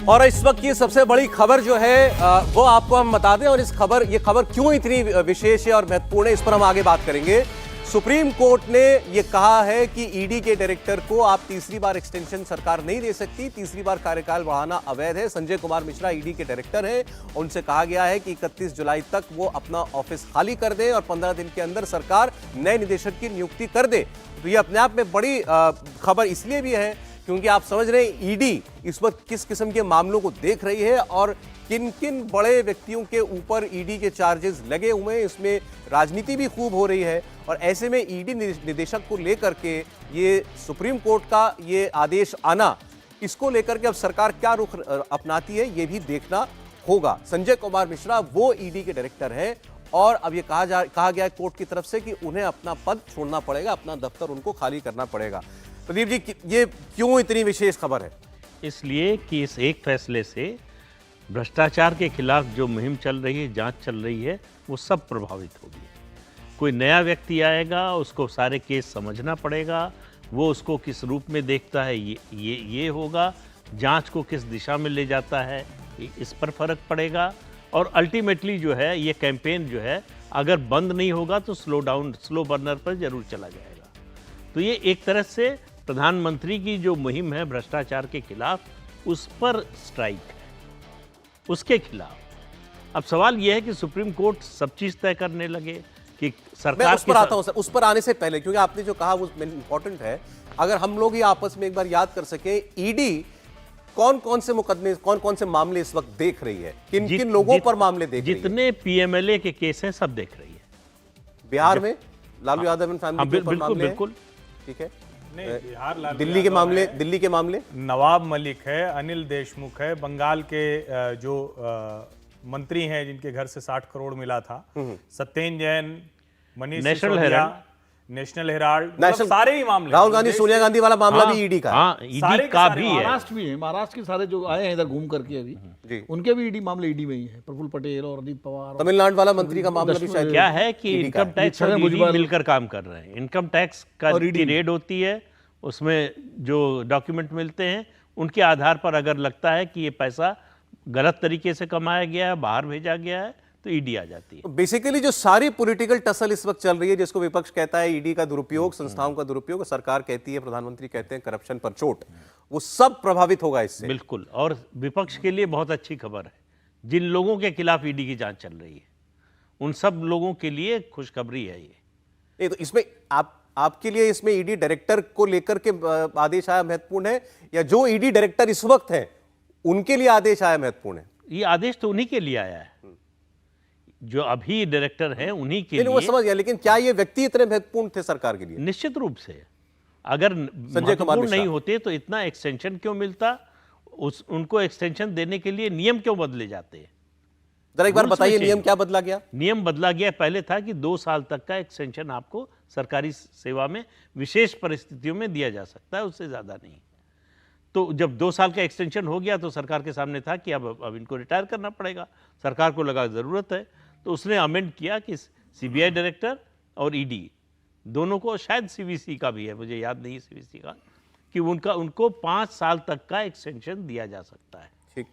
और इस वक्त की सबसे बड़ी खबर जो है वो आपको हम बता दें, और ये खबर क्यों इतनी विशेष है और महत्वपूर्ण है, इस पर हम आगे बात करेंगे। सुप्रीम कोर्ट ने ये कहा है कि ईडी के डायरेक्टर को आप तीसरी बार एक्सटेंशन सरकार नहीं दे सकती, तीसरी बार कार्यकाल बढ़ाना अवैध है। संजय कुमार मिश्रा ईडी के डायरेक्टर हैं, उनसे कहा गया है कि 31 जुलाई तक वो अपना ऑफिस खाली कर दें और 15 दिन के अंदर सरकार नए निदेशक की नियुक्ति कर दे। तो ये अपने आप में बड़ी खबर इसलिए भी है क्योंकि आप समझ रहे हैं ईडी इस वक्त किस किस्म के मामलों को देख रही है और किन किन बड़े व्यक्तियों के ऊपर ईडी के चार्जेस लगे हुए हैं। इसमें राजनीति भी खूब हो रही है और ऐसे में ईडी निदेशक को लेकर के ये सुप्रीम कोर्ट का ये आदेश आना, इसको लेकर के अब सरकार क्या रुख अपनाती है ये भी देखना होगा। संजय कुमार मिश्रा वो ईडी के डायरेक्टर हैं और अब ये कहा गया है कोर्ट की तरफ से कि उन्हें अपना पद छोड़ना पड़ेगा, अपना दफ्तर उनको खाली करना पड़ेगा। प्रदीप जी, ये क्यों इतनी विशेष खबर है? इसलिए कि इस एक फैसले से भ्रष्टाचार के खिलाफ जो मुहिम चल रही है, जांच चल रही है, वो सब प्रभावित होगी। कोई नया व्यक्ति आएगा, उसको सारे केस समझना पड़ेगा, वो उसको किस रूप में देखता है ये होगा, जांच को किस दिशा में ले जाता है इस पर फर्क पड़ेगा। और अल्टीमेटली जो है ये कैंपेन जो है अगर बंद नहीं होगा तो स्लो बर्नर पर जरूर चला जाएगा। तो ये एक तरह से प्रधानमंत्री की जो मुहिम है भ्रष्टाचार के खिलाफ, उस पर स्ट्राइक है, उसके खिलाफ। अब सवाल यह है कि सुप्रीम कोर्ट सब चीज तय करने लगे कि सरकार। मैं उस पर आता हूं सर, उस पर आने से पहले क्योंकि आपने जो कहा वो इंपॉर्टेंट है, अगर हम लोग ही आपस में एक बार याद कर सके, ईडी कौन कौन से मुकदमे, कौन कौन से मामले इस वक्त देख रही है, किन किन लोगों पर मामले देख रही है? जितने पीएमएलए के केस हैं सब देख रही है। बिहार में लालू यादव एंड फैमिली के ऊपर मामले हैं, ठीक है। नहीं, बिहार दिल्ली के मामले नवाब मलिक है, अनिल देशमुख है, बंगाल के जो मंत्री हैं जिनके घर से 60 करोड़ मिला था, सत्येंद्र जैन, मनीष सिसोदिया, नेशनल हेराल्ड, मतलब सारे ही मामले। राहुल गांधी सोनिया गांधी वाला मामला भी ईडी का, ईडी का भी है। महाराष्ट्र भी है, महाराष्ट्र के सारे जो आए हैं इधर घूम करके अभी उनके भी ईडी मामले ईडी में ही है। प्रफुल्ल पटेल और अजीत पवार, तमिलनाडु वाला मंत्री का मामला भी शायद। क्या है कि इनकम टैक्स और ईडी मिलकर काम कर रहे हैं। इनकम टैक्स का रेड होती है, उसमें जो डॉक्यूमेंट मिलते हैं उनके आधार पर अगर लगता है कि ये पैसा गलत तरीके से कमाया गया है, बाहर भेजा गया है, तो ईडी आ जाती है। बेसिकली जो सारी पॉलिटिकल टसल इस वक्त चल रही है, जिसको विपक्ष कहता है ईडी का दुरुपयोग, संस्थाओं का दुरुपयोग, सरकार कहती है, प्रधानमंत्री कहते हैं करप्शन पर चोट, वो सब प्रभावित होगा इससे। बिल्कुल। और विपक्ष के लिए बहुत अच्छी खबर है, जिन लोगों के खिलाफ ईडी की जांच चल रही है उन सब लोगों के लिए खुशखबरी है ये। तो इसमें आपके लिए इसमें ईडी डायरेक्टर को लेकर के आदेश आया महत्वपूर्ण है, या जो ईडी डायरेक्टर इस वक्त है उनके लिए आदेश आया महत्वपूर्ण है? ये आदेश तो उन्हीं के लिए आया है, जो अभी डायरेक्टर हैं उन्हीं के लिए। वो समझ गया, लेकिन क्या ये व्यक्ति इतने महत्वपूर्ण थे सरकार के लिए? निश्चित रूप से। अगर महत्वपूर्ण नहीं होते तो इतना एक्सटेंशन क्यों मिलता? उनको एक्सटेंशन देने के लिए नियम क्यों बदले जाते हैं? जरा एक बार बताइए नियम क्या बदला गया? नियम बदला गया, पहले था कि 2 साल तक का एक्सटेंशन आपको सरकारी सेवा में विशेष परिस्थितियों में दिया जा सकता है, उससे ज्यादा नहीं। तो जब 2 साल का एक्सटेंशन हो गया तो सरकार के सामने था कि अब इनको रिटायर करना पड़ेगा। सरकार को लगा जरूरत है तो उसने अमेंड किया कि सीबीआई डायरेक्टर और ईडी दोनों को, शायद सीवीसी का भी है, मुझे याद नहीं सीवीसी का, कि उनको 5 साल तक का एक्सटेंशन दिया जा सकता है। ठीक।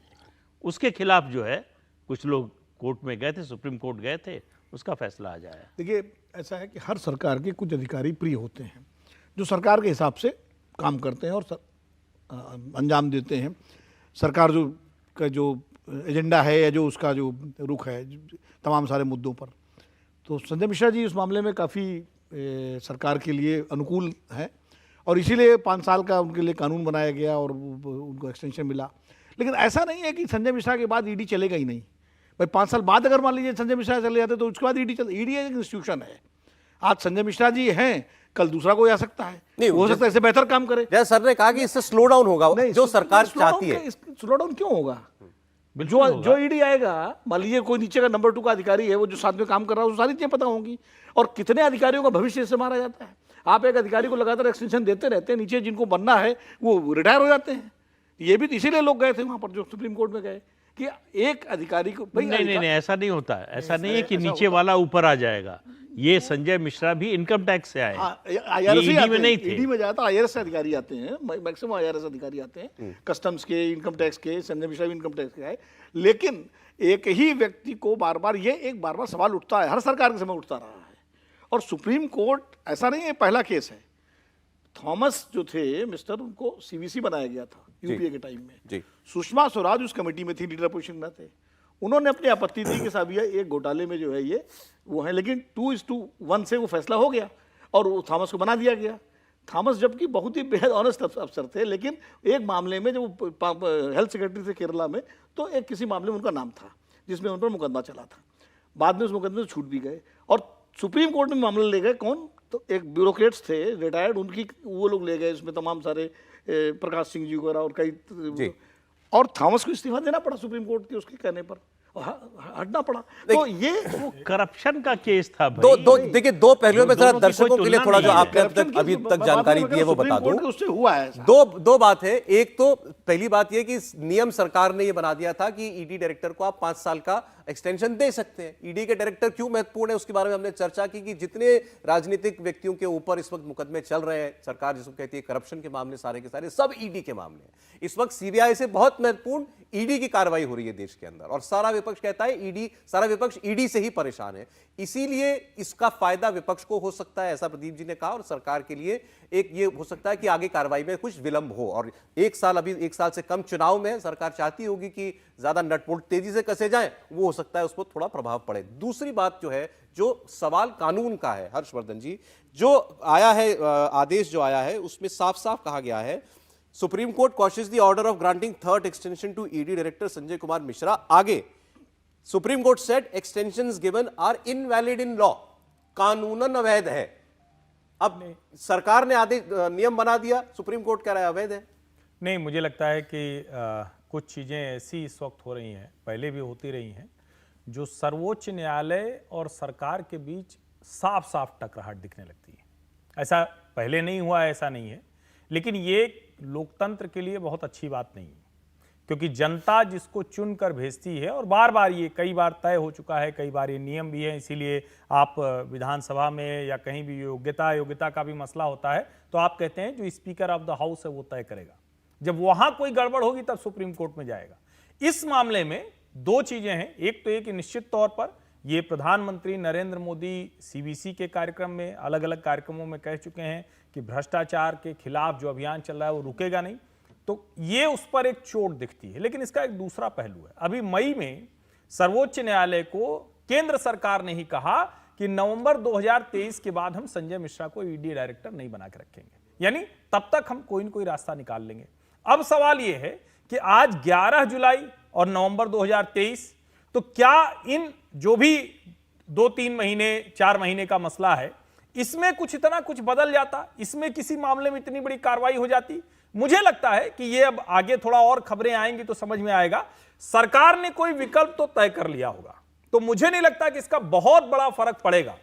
उसके खिलाफ जो है कुछ लोग कोर्ट में गए थे, सुप्रीम कोर्ट गए थे, उसका फैसला आ जाए। देखिए, ऐसा है कि हर सरकार के कुछ अधिकारी प्रिय होते हैं जो सरकार के हिसाब से काम करते हैं और अंजाम देते हैं। सरकार जो एजेंडा है या जो उसका जो रुख है तमाम सारे मुद्दों पर, तो संजय मिश्रा जी उस मामले में काफ़ी सरकार के लिए अनुकूल है और इसीलिए 5 साल का उनके लिए कानून बनाया गया और उनको एक्सटेंशन मिला। लेकिन ऐसा नहीं है कि संजय मिश्रा के बाद ईडी चलेगा ही नहीं। भाई 5 साल बाद अगर मान लीजिए संजय मिश्रा चले जाते तो उसके बाद ईडी एक इंस्टीट्यूशन है। आज संजय मिश्रा जी हैं, कल दूसरा कोई आ सकता है, नहीं हो सकता है इससे बेहतर काम करे। जैसे सर ने कहा कि इससे स्लो डाउन होगा, जो सरकार चाहती है। स्लो डाउन क्यों होगा? जो ईडी आएगा, मान लीजिए कोई नीचे का नंबर 2 का अधिकारी है, वो जो साथ में काम कर रहा है, उसको सारी चीजें पता होंगी। और कितने अधिकारियों का भविष्य इससे मारा जाता है। आप एक अधिकारी को लगातार एक्सटेंशन देते रहते हैं, नीचे जिनको बनना है वो रिटायर हो जाते हैं। ये भी इसीलिए लोग गए थे वहां पर, जो सुप्रीम कोर्ट में गए, कि एक अधिकारी को नहीं, ऐसा नहीं होता है। ऐसा नहीं है कि नीचे वाला ऊपर आ जाएगा। ये संजय मिश्रा भी इनकम टैक्स से आए, IRS ये ईडी में नहीं थे। ईडी में जाता IRS से अधिकारी आते हैं, मैक्सिमम IRS अधिकारी आते हैं, कस्टम्स के, इनकम टैक्स के। संजय मिश्रा भी इनकम टैक्स के आए। लेकिन एक ही व्यक्ति को बार बार सवाल उठता है, हर सरकार के समय उठता रहा है। और सुप्रीम कोर्ट, ऐसा नहीं है पहला केस है, थॉमस जो थे मिस्टर, उनको CVC बनाया गया था UPA के टाइम में। सुषमा स्वराज उस कमेटी में थी, लीडर पोजीशन में थे। उन्होंने अपनी आपत्ति दी कि साहब ये एक घोटाले में जो है ये वो है, लेकिन 2:1 से वो फैसला हो गया और वो थॉमस को बना दिया गया। थॉमस जबकि बहुत ही बेहद ऑनेस्ट अफसर थे, लेकिन एक मामले में जब हेल्थ सेक्रेटरी थे केरला में, तो एक किसी मामले में उनका नाम था जिसमें उन पर मुकदमा चला था। बाद में उस मुकदमे से छूट भी गए और सुप्रीम कोर्ट में मामला ले गए। कौन? तो एक ब्यूरोक्रेट्स थे रिटायर्ड, उनकी वो लोग ले गए, इसमें तमाम सारे प्रकाश सिंह जी वगैरह और कई, और थॉमस को इस्तीफा देना पड़ा सुप्रीम कोर्ट के उसके कहने पर, हटना पड़ा। तो ये वो करप्शन का केस था भाई। देखिए, दो पहलुओं में जरा दर्शकों के लिए थोड़ा जो आपने अभी तक जानकारी दी है वो बता दूं। उससे हुआ है दो बात है। एक तो पहली बात ये कि नियम सरकार ने ये बना दिया था कि ईडी डायरेक्टर को आप 5 साल का एक्सटेंशन दे सकते हैं। ईडी के डायरेक्टर क्यों महत्वपूर्ण है उसके बारे में हमने चर्चा की कि जितने राजनीतिक व्यक्तियों के ऊपर इस वक्त मुकदमे चल रहे हैं, सरकार जिसको कहती है करप्शन के मामले, सारे के सारे सब ईडी के मामले हैं। इस वक्त CBI से बहुत महत्वपूर्ण ईडी की कार्रवाई हो रही है देश के अंदर, और सारा विपक्ष कहता है सारा विपक्ष ईडी से ही परेशान है। इसीलिए इसका फायदा विपक्ष को हो सकता है, ऐसा प्रदीप जी ने कहा, और सरकार के लिए एक ये हो सकता है कि आगे कार्रवाई में कुछ विलंब हो। और एक साल से कम चुनाव में सरकार चाहती होगी कि ज्यादा नटपुट तेजी से कसे जाएं, वो हो सकता है उस पर थोड़ा प्रभाव पड़े। दूसरी बात जो है, जो सवाल कानून का है, हर्षवर्धन जी, जो आया है आदेश जो आया है उसमें साफ साफ कहा गया है, supreme court cautions the order of granting third extension to ED director Sanjay Kumar Mishra. आगे supreme court said extensions given are invalid in law, कानूनन अवैध है। अब सरकार ने आदेश नियम बना दिया, सुप्रीम कोर्ट कह रहा है अवैध है। नहीं, मुझे लगता है कि कुछ चीज़ें ऐसी इस वक्त हो रही हैं, पहले भी होती रही हैं, जो सर्वोच्च न्यायालय और सरकार के बीच साफ साफ टकराहट दिखने लगती है। ऐसा पहले नहीं हुआ, ऐसा नहीं है, लेकिन ये लोकतंत्र के लिए बहुत अच्छी बात नहीं है, क्योंकि जनता जिसको चुन कर भेजती है, और बार बार ये कई बार तय हो चुका है, कई बार ये नियम भी है, इसीलिए आप विधानसभा में या कहीं भी योग्यता का भी मसला होता है तो आप कहते हैं जो स्पीकर ऑफ द हाउस है वो तय करेगा। जब वहां कोई गड़बड़ होगी तब सुप्रीम कोर्ट में जाएगा। इस मामले में दो चीजें हैं। एक तो ये कि निश्चित तौर पर ये प्रधानमंत्री नरेंद्र मोदी CBC के कार्यक्रम में, अलग अलग कार्यक्रमों में कह चुके हैं कि भ्रष्टाचार के खिलाफ जो अभियान चल रहा है वो रुकेगा नहीं, तो ये उस पर एक चोट दिखती है। लेकिन इसका एक दूसरा पहलू है। अभी मई में सर्वोच्च न्यायालय को केंद्र सरकार ने ही कहा कि नवंबर 2023 के बाद हम संजय मिश्रा को ईडी डायरेक्टर नहीं बना के रखेंगे, यानी तब तक हम कोई न कोई रास्ता निकाल लेंगे। अब सवाल यह है कि आज 11 जुलाई और नवंबर 2023, तो क्या इन जो भी 2-3 महीने 4 महीने का मसला है, इसमें इतना कुछ बदल जाता, इसमें किसी मामले में इतनी बड़ी कार्रवाई हो जाती? मुझे लगता है कि ये अब आगे थोड़ा और खबरें आएंगी तो समझ में आएगा। सरकार ने कोई विकल्प तो तय कर लिया होगा, तो मुझे नहीं लगता कि इसका बहुत बड़ा फर्क पड़ेगा।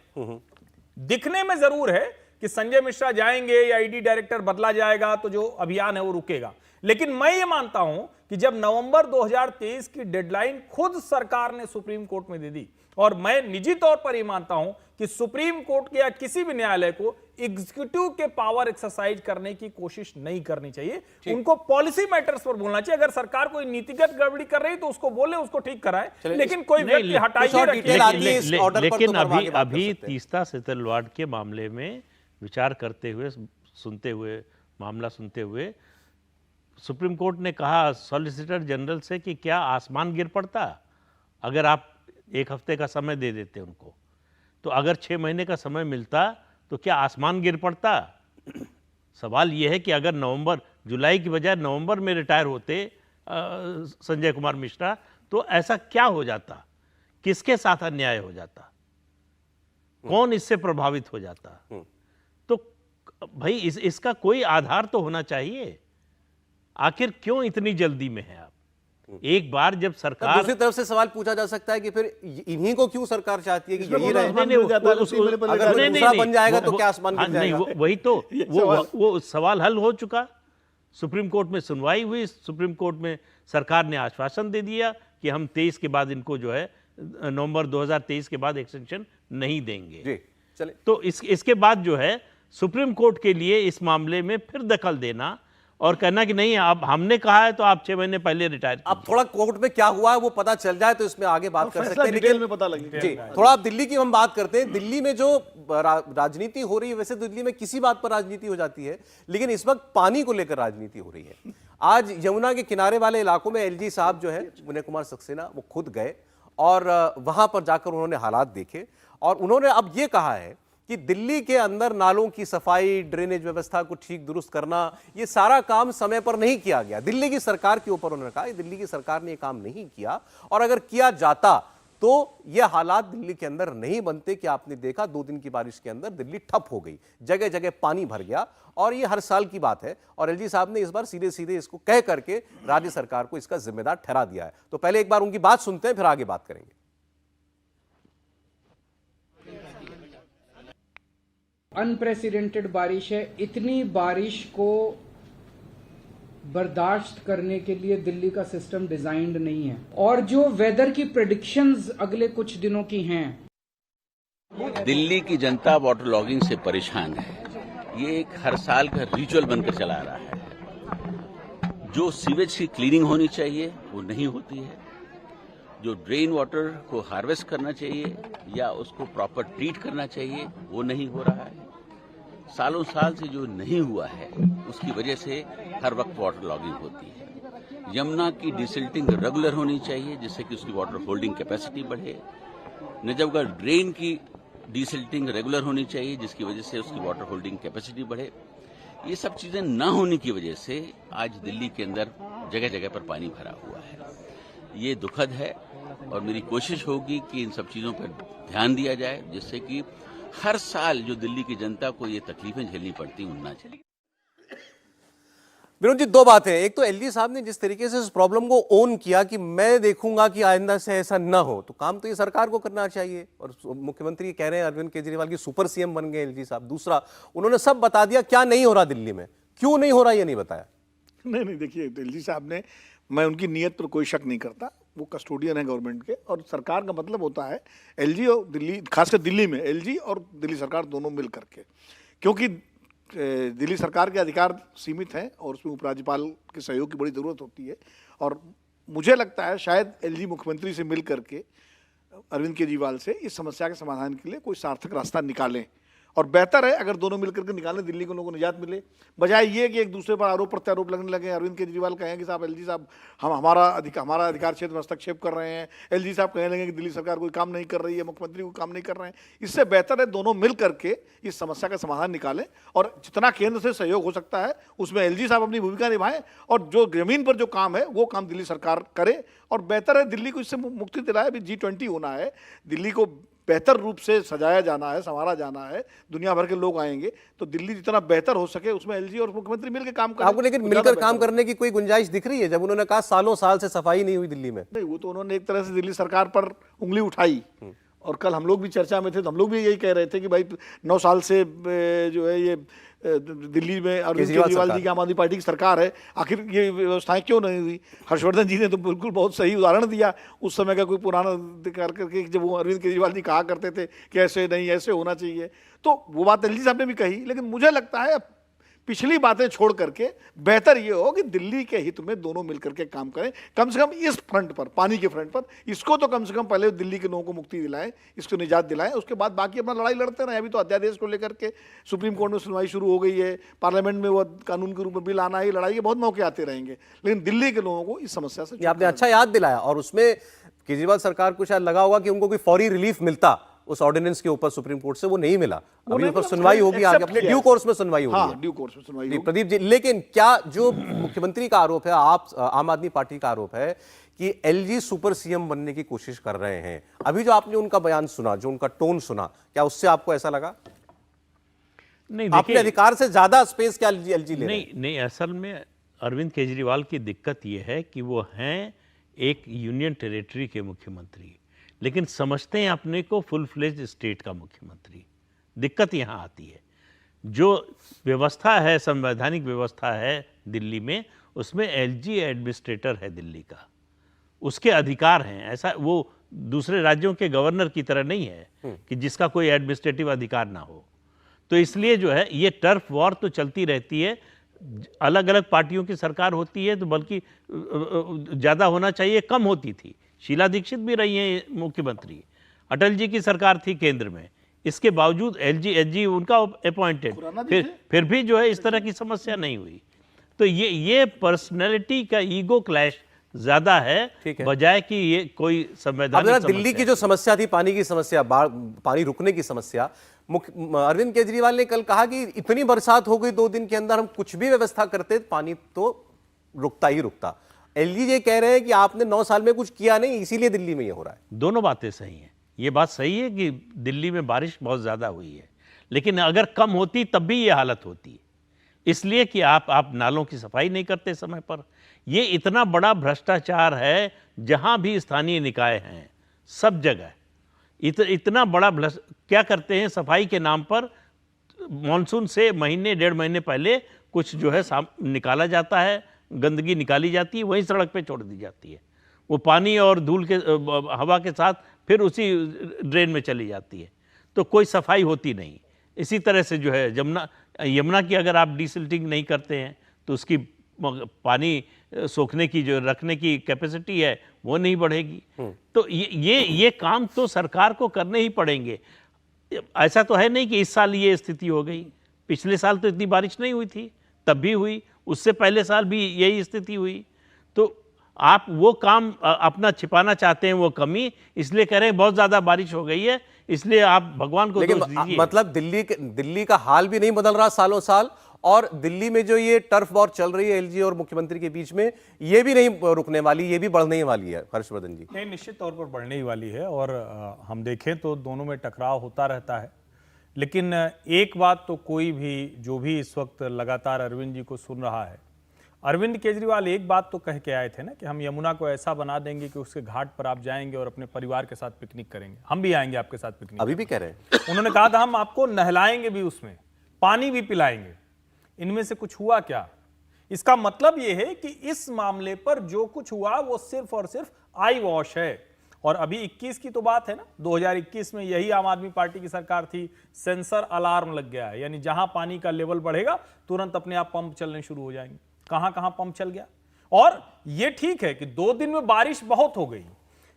दिखने में जरूर है कि संजय मिश्रा जाएंगे या ईडी डायरेक्टर बदला जाएगा तो जो अभियान है वो रुकेगा, लेकिन मैं ये मानता हूं कि जब नवंबर 2023 की डेडलाइन खुद सरकार ने सुप्रीम कोर्ट में दे दी, और मैं निजी तौर पर यह मानता हूं कि सुप्रीम कोर्ट के या किसी भी न्यायालय को एग्जीक्यूटिव के पावर एक्सरसाइज करने की कोशिश नहीं करनी चाहिए, उनको पॉलिसी मैटर्स पर बोलना चाहिए। अगर सरकार कोई नीतिगत गड़बड़ी कर रही तो उसको बोले, उसको ठीक कराए, लेकिन कोई व्यक्ति हटाइए। लेकिन अभी तीस्ता सेतलवाड़ के मामले में विचार करते हुए, सुनते हुए, मामला सुनते हुए, सुप्रीम कोर्ट ने कहा सॉलिसिटर जनरल से कि क्या आसमान गिर पड़ता अगर आप 1 हफ्ते का समय दे देते उनको, तो अगर 6 महीने का समय मिलता तो क्या आसमान गिर पड़ता? सवाल यह है कि अगर जुलाई की बजाय नवंबर में रिटायर होते संजय कुमार मिश्रा, तो ऐसा क्या हो जाता? किसके साथ अन्याय हो जाता? कौन इससे प्रभावित हो जाता? तो भाई इसका कोई आधार तो होना चाहिए। आखिर क्यों इतनी जल्दी में है आप? एक बार जब सरकार, दूसरी तरफ से सवाल पूछा जा सकता है कि फिर इन्हीं को क्यों सरकार चाहती है कि यही रहे? अगर दूसरा बन जाएगा तो क्या आसमान गिर जाएगा? वही तो वो सवाल हल हो चुका। सुप्रीम कोर्ट में सुनवाई हुई, सुप्रीम कोर्ट में सरकार ने आश्वासन दे दिया कि हम 23 के बाद इनको जो है नवंबर 2023 के बाद एक्सटेंशन नहीं देंगे। चले। तो इसके बाद जो है सुप्रीम कोर्ट के लिए इस मामले में फिर दखल देना और कहना कि नहीं, अब हमने कहा है तो आप 6 महीने पहले रिटायर। अब थोड़ा कोर्ट में क्या हुआ है वो पता चल जाए तो इसमें आगे बात कर सकते हैं, डिटेल में पता लगे। जी, थोड़ा आप दिल्ली की हम बात करते हैं। दिल्ली में जो राजनीति हो रही है, वैसे दिल्ली में किसी बात पर राजनीति हो जाती है, लेकिन इस वक्त पानी को लेकर राजनीति हो रही है। आज यमुना के किनारे वाले इलाकों में एलजी साहब जो है विनय कुमार सक्सेना, वो खुद गए और वहां पर जाकर उन्होंने हालात देखे और उन्होंने अब ये कहा है कि दिल्ली के अंदर नालों की सफाई, ड्रेनेज व्यवस्था को ठीक दुरुस्त करना, ये सारा काम समय पर नहीं किया गया। दिल्ली की सरकार के ऊपर उन्होंने कहा दिल्ली की सरकार ने ये काम नहीं किया और अगर किया जाता तो ये हालात दिल्ली के अंदर नहीं बनते कि आपने देखा 2 दिन की बारिश के अंदर दिल्ली ठप हो गई, जगह जगह पानी भर गया और ये हर साल की बात है। और एलजी साहब ने इस बार सीधे सीधे इसको कह करके राज्य सरकार को इसका जिम्मेदार ठहरा दिया है। तो पहले एक बार उनकी बात सुनते हैं, फिर आगे बात करेंगे। अनप्रेसिडेंटेड बारिश है। इतनी बारिश को बर्दाश्त करने के लिए दिल्ली का सिस्टम डिजाइंड नहीं है। और जो वेदर की प्रेडिक्शंस अगले कुछ दिनों की हैं, दिल्ली की जनता वाटर लॉगिंग से परेशान है। ये एक हर साल का रिचुअल बनकर चला आ रहा है। जो सीवेज की क्लीनिंग होनी चाहिए वो नहीं होती है, जो ड्रेन वाटर को हार्वेस्ट करना चाहिए या उसको प्रॉपर ट्रीट करना चाहिए वो नहीं हो रहा है। सालों साल से जो नहीं हुआ है उसकी वजह से हर वक्त वाटर लॉगिंग होती है। यमुना की डिसिल्टिंग रेगुलर होनी चाहिए जिससे कि उसकी वाटर होल्डिंग कैपेसिटी बढ़े। नजफगढ़ ड्रेन की डिसिल्टिंग रेगुलर होनी चाहिए जिसकी वजह से उसकी वाटर होल्डिंग कैपेसिटी बढ़े। ये सब चीजें न होने की वजह से आज दिल्ली के अंदर जगह जगह पर पानी भरा हुआ है। ये दुखद है और मेरी कोशिश होगी कि इन सब चीजों पर ध्यान दिया जाए जिससे कि हर साल जो दिल्ली की जनता को ये तकलीफें झेलनी पड़ती हैं उनना चली। विनोद जी, 2 बातें। एक तो एलजी साहब ने जिस तरीके से इस प्रॉब्लम को ओन किया कि मैं देखूंगा कि आइंदा से ऐसा ना हो, तो काम तो ये सरकार को करना चाहिए। और मुख्यमंत्री कह रहे हैं अरविंद केजरीवाल की सुपर सीएम बन गए एलजी साहब। दूसरा, उन्होंने सब बता दिया क्या नहीं हो रहा दिल्ली में, क्यों नहीं हो रहा ये नहीं बताया। नहीं, देखिए एलजी साहब ने, मैं उनकी नीयत पर कोई शक नहीं करता, वो कस्टोडियन है गवर्नमेंट के। और सरकार का मतलब होता है एलजी और दिल्ली, खासकर दिल्ली में एलजी और दिल्ली सरकार दोनों मिल करके, क्योंकि दिल्ली सरकार के अधिकार सीमित हैं और उसमें उपराज्यपाल के सहयोग की बड़ी ज़रूरत होती है। और मुझे लगता है शायद एलजी मुख्यमंत्री से मिल करके अरविंद केजरीवाल से इस समस्या के समाधान के लिए कोई सार्थक रास्ता निकालें। और बेहतर है अगर दोनों मिलकर के निकालें, दिल्ली को लोगों को निजात मिले, बजाय ये कि एक दूसरे पर आरोप प्रत्यारोप लगने लगे। अरविंद केजरीवाल कहें कि साहब एलजी साहब हम हमारा अधिकार क्षेत्र में हस्तक्षेप कर रहे हैं, एलजी साहब कहने लगे कि दिल्ली सरकार कोई काम नहीं कर रही है, मुख्यमंत्री कोई काम नहीं कर रहे हैं। इससे बेहतर है दोनों मिल करके इस समस्या का समाधान निकालें और जितना केंद्र से सहयोग हो सकता है उसमें एलजी साहब अपनी भूमिका निभाएं और जो जमीन पर जो काम है वो काम दिल्ली सरकार करे। और बेहतर है दिल्ली को इससे मुक्ति दिलाए। अभी G20 होना है, दिल्ली को बेहतर रूप से सजाया जाना है, संवारा जाना है, दुनिया भर के लोग आएंगे, तो दिल्ली जितना बेहतर हो सके उसमें एलजी और मुख्यमंत्री मिलकर काम करें। आपको लेकिन मिलकर काम करने की कोई गुंजाइश दिख रही है? जब उन्होंने कहा सालों साल से सफाई नहीं हुई दिल्ली में। नहीं, वो तो उन्होंने एक तरह से दिल्ली सरकार पर उंगली उठाई। और कल हम लोग भी चर्चा में थे तो हम लोग भी यही कह रहे थे कि भाई 9 साल से जो है ये दिल्ली में अरविंद केजरीवाल जी की आम आदमी पार्टी की सरकार है, आखिर ये व्यवस्थाएं क्यों नहीं हुई। हर्षवर्धन जी ने तो बिल्कुल बहुत सही उदाहरण दिया उस समय का, कोई पुराना कर करके जब वो अरविंद केजरीवाल जी कहा करते थे कि ऐसे नहीं ऐसे होना चाहिए, तो वो बात एलजी साहब ने भी कही। लेकिन मुझे लगता है पिछली बातें छोड़ करके बेहतर ये हो कि दिल्ली के हित में दोनों मिलकर के काम करें, कम से कम इस फ्रंट पर, पानी के फ्रंट पर। इसको तो कम से कम पहले दिल्ली के लोगों को मुक्ति दिलाएं, इसको निजात दिलाएं, उसके बाद बाकी अपना लड़ाई लड़ते रहें। अभी तो अध्यादेश को लेकर के सुप्रीम कोर्ट में सुनवाई शुरू हो गई है, पार्लियामेंट में वो कानून के रूप में बिल आना है, लड़ाई के बहुत मौके आते रहेंगे, लेकिन दिल्ली के लोगों को इस समस्या से आपने अच्छा याद दिलाया। और उसमें केजरीवाल सरकार को शायद लगा होगा कि उनको कोई फौरी रिलीफ मिलता उस ऑर्डिनेंस के ऊपर सुप्रीम कोर्ट से, वो नहीं मिला। अभी ऊपर सुनवाई होगी, आगे अपने ड्यू कोर्स में सुनवाई होगी। हाँ, ड्यू कोर्स में सुनवाई होगी। प्रदीप जी, लेकिन क्या जो मुख्यमंत्री का आरोप है, आप आम आदमी पार्टी का आरोप है कि एलजी सुपर सीएम बनने की कोशिश कर रहे हैं, अभी जो आपने उनका बयान सुना, जो उनका टोन सुना, क्या उससे आपको ऐसा लगा? नहीं, अपने अधिकार से ज्यादा स्पेस क्या एलजी ले रहे हैं? नहीं, असल में अरविंद केजरीवाल की दिक्कत यह है कि वो हैं एक यूनियन टेरिटरी के मुख्यमंत्री, लेकिन समझते हैं अपने को फुल फ्लेज स्टेट का मुख्यमंत्री। दिक्कत यहाँ आती है, जो व्यवस्था है, संवैधानिक व्यवस्था है दिल्ली में, उसमें एलजी एडमिनिस्ट्रेटर है दिल्ली का, उसके अधिकार हैं। ऐसा वो दूसरे राज्यों के गवर्नर की तरह नहीं है कि जिसका कोई एडमिनिस्ट्रेटिव अधिकार ना हो। तो इसलिए जो है ये टर्फ वॉर तो चलती रहती है। अलग अलग पार्टियों की सरकार होती है तो बल्कि ज़्यादा होना चाहिए, कम होती थी। शीला दीक्षित भी रही हैं मुख्यमंत्री, अटल जी की सरकार थी केंद्र में, इसके बावजूद एलजी उनका अपॉइंटेड, फिर भी जो है इस तरह की समस्या नहीं हुई। तो ये पर्सनैलिटी का ईगो क्लैश ज्यादा है बजाय कि ये कोई संवैधानिक दिल्ली की जो समस्या थी, पानी की समस्या, पानी रुकने की समस्या, अरविंद केजरीवाल ने कल कहा कि इतनी बरसात हो गई 2 दिन के अंदर, हम कुछ भी व्यवस्था करते पानी तो रुकता ही रुकता। एलजी ये कह रहे हैं कि आपने 9 साल में कुछ किया नहीं, इसीलिए दिल्ली में ये हो रहा है। दोनों बातें सही हैं। ये बात सही है कि दिल्ली में बारिश बहुत ज्यादा हुई है, लेकिन अगर कम होती तब भी ये हालत होती, इसलिए कि आप नालों की सफाई नहीं करते समय पर। ये इतना बड़ा भ्रष्टाचार है, जहां भी स्थानीय निकाय हैं सब जगह इतना बड़ा क्या करते हैं, सफाई के नाम पर मॉनसून से महीने 1.5 महीने पहले कुछ जो है निकाला जाता है, गंदगी निकाली जाती है, वहीं सड़क पे छोड़ दी जाती है। वो पानी और धूल के हवा के साथ फिर उसी ड्रेन में चली जाती है, तो कोई सफाई होती नहीं। इसी तरह से जो है यमुना की अगर आप डिसिल्टिंग नहीं करते हैं तो उसकी पानी सोखने की जो रखने की कैपेसिटी है वो नहीं बढ़ेगी। तो ये काम तो सरकार को करने ही पड़ेंगे। ऐसा तो है नहीं कि इस साल ये स्थिति हो गई, पिछले साल तो इतनी बारिश नहीं हुई थी, तब भी हुई, उससे पहले साल भी यही स्थिति हुई। तो आप वो काम अपना छिपाना चाहते हैं, वो कमी, इसलिए कह रहे हैं बहुत ज्यादा बारिश हो गई है, इसलिए आप भगवान को दोष दीजिए। मतलब दिल्ली का हाल भी नहीं बदल रहा सालों साल, और दिल्ली में जो ये टर्फ वॉर चल रही है एलजी और मुख्यमंत्री के बीच में, ये भी नहीं रुकने वाली, ये भी बढ़ने ही वाली है। हर्षवर्धन जी, नहीं, निश्चित तौर पर बढ़ने ही वाली है, और हम देखें तो दोनों में टकराव होता रहता है। लेकिन एक बात तो कोई भी जो भी इस वक्त लगातार अरविंद जी को सुन रहा है, अरविंद केजरीवाल एक बात तो कह के आए थे ना कि हम यमुना को ऐसा बना देंगे कि उसके घाट पर आप जाएंगे और अपने परिवार के साथ पिकनिक करेंगे। हम भी आएंगे आपके साथ पिकनिक, अभी भी कह रहे हैं। उन्होंने कहा था हम आपको नहलाएंगे भी, उसमें पानी भी पिलाएंगे। इनमें से कुछ हुआ क्या? इसका मतलब यह है कि इस मामले पर जो कुछ हुआ वो सिर्फ और सिर्फ आई वॉश है। और अभी 21 की तो बात है ना, 2021 में यही आम आदमी पार्टी की सरकार थी, सेंसर अलार्म लग गया है, यानी जहां पानी का लेवल बढ़ेगा तुरंत अपने आप पंप चलने शुरू हो जाएंगे। कहां कहां पंप चल गया। और यह ठीक है कि 2 दिन में बारिश बहुत हो गई,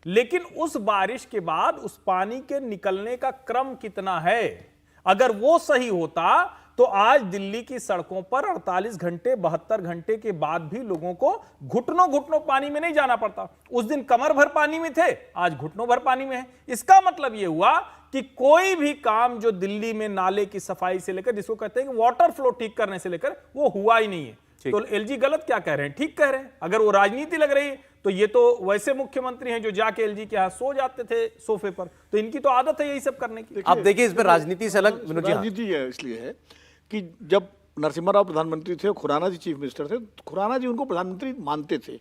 लेकिन उस बारिश के बाद उस पानी के निकलने का क्रम कितना है, अगर वो सही होता तो आज दिल्ली की सड़कों पर 48 घंटे 72 घंटे के बाद भी लोगों को घुटनों घुटनों पानी में नहीं जाना पड़ता। उस दिन कमर भर पानी में थे, आज घुटनों भर पानी में है। इसका मतलब यह हुआ कि कोई भी काम जो दिल्ली में नाले की सफाई से लेकर, जिसको कहते हैं कि वाटर फ्लो ठीक करने से लेकर, वो हुआ ही नहीं है। तो एलजी गलत क्या कह रहे हैं? ठीक कह रहे हैं। अगर वो राजनीति लग रही है तो ये तो वैसे मुख्यमंत्री हैं जो जाके एलजी के यहां सो जाते थे सोफे पर, तो इनकी तो आदत है यही सब करने की। अब देखिए इसमें राजनीति से अलग राजनीति है, इसलिए है कि जब नरसिम्हा राव प्रधानमंत्री थे, खुराना जी चीफ मिनिस्टर थे, खुराना जी उनको प्रधानमंत्री मानते थे,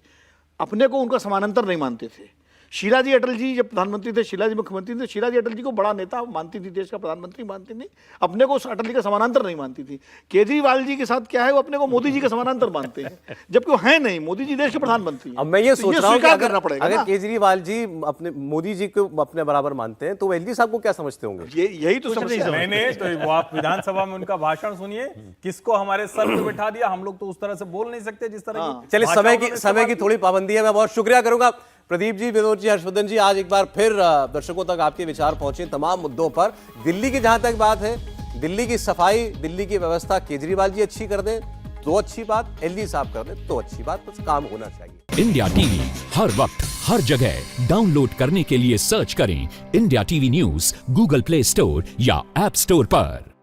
अपने को उनका समानांतर नहीं मानते थे। शीला जी अटल जी जब प्रधानमंत्री थे, शीला जी मुख्यमंत्री थे, शीला जी अटल जी को बड़ा नेता मानती थी, देश का प्रधानमंत्री मानती थी, अपने को अटल जी का समानांतर नहीं मानती थी। केजरीवाल जी के साथ क्या है, वो अपने को मोदी जी का समानांतर मानते हैं, जबकि वो है नहीं, मोदी जी देश के प्रधानमंत्री। अब मैं ये सोच रहा हूं कि अगर केजरीवाल जी अपने मोदी जी को अपने बराबर मानते हैं, तो एलजी साहब को क्या समझते होंगे? यही तो समस्या है। नहीं, तो वो आप विधानसभा में उनका भाषण सुनिए, किसको हमारे सर पे बैठा दिया, हम लोग तो उस तरह से बोल नहीं सकते जिस तरह। चलिए, समय की थोड़ी पाबंदी है। मैं बहुत शुक्रिया करूंगा प्रदीप जी, विनोद जी, हर्षवर्धन जी, आज एक बार फिर दर्शकों तक आपके विचार पहुंचे तमाम मुद्दों पर। दिल्ली की जहां तक बात है, दिल्ली की सफाई, दिल्ली की व्यवस्था केजरीवाल जी अच्छी कर दें तो अच्छी बात, एलजी साहब कर दें तो अच्छी बात, बस काम होना चाहिए। इंडिया टीवी हर वक्त हर जगह डाउनलोड करने के लिए सर्च करें India TV news Google play store या ऐप स्टोर पर।